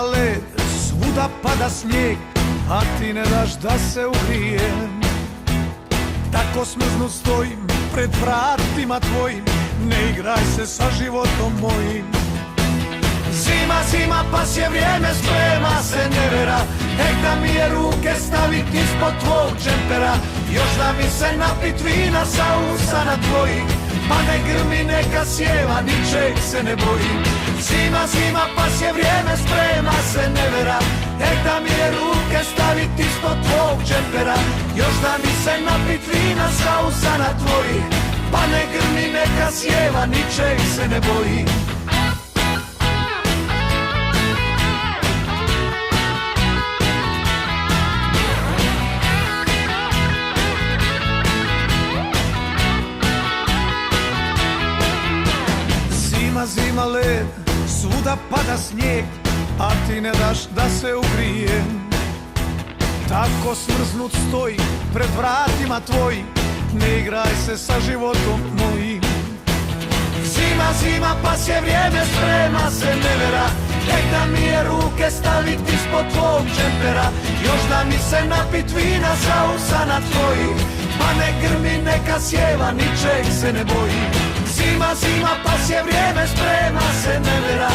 led, svuda pada snijeg, a ti ne daš da se ugrijem. Tako smrznut stojim pred vratima tvojim, ne igraj se sa životom mojim. Zima, zima, pas je vrijeme, sprema se nevera. Da mi je ruke staviti ispod tvog džempera, još da mi se napit vina sa usana tvojih. Pa ne grmi, neka sjeva, ničeg se ne bojim. Zima, zima, pas je vrijeme, sprema se nevera. Da mi je ruke staviti ispod tvog džempera, još da mi se napit vina sa usana tvojih. Pa ne grmi, neka sjeva, ničeg se ne bojim. Zima, led, svuda pada snijeg, a ti ne daš da se ugrijem. Tako smrznut stoji pred vratima tvojim, ne igraj se sa životom mojim. Zima, zima, pas je vrijeme, sprema se nevera. Da mi je ruke staviti ispod tvog džempera, još da mi se napit vina sa usana tvojih. Pa ne grmi, neka sjeva, ničeg se ne bojim. Zima, zima, pas je vrijeme, sprema se nevera.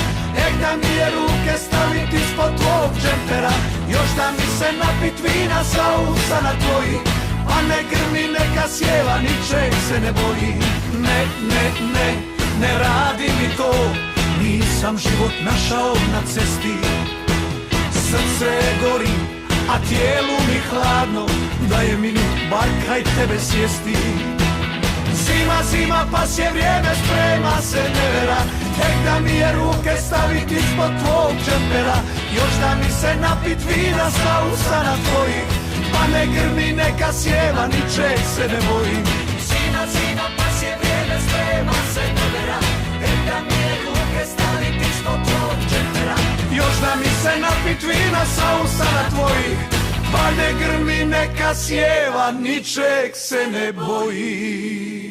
Da mi je ruke staviti ispod tvog džempera, još da mi se napit vina sa usana tvojih. Pa ne grmi, neka sjeva, ničeg se ne bojim. Ne, ne, ne, ne radi mi to, nisam život našao na cesti. Srce gori, a tijelu mi hladno, da je minut bar kraj tebe sjesti. Zima, zima, pas je vrijeme, sprema se nevera. Da mi je ruke staviti ispod tvog džempera, još da mi se napit vina sa usana tvojih. Pa ne grmi, neka sjeva, ničeg se ne bojim. Zima, zima, pas je vrijeme, sprema se nevera. Da mi je ruke staviti ispod tvog džempera, još da mi se napit vina sa usana tvojih. Pa ne grmi, neka sjeva, ničeg se ne bojim.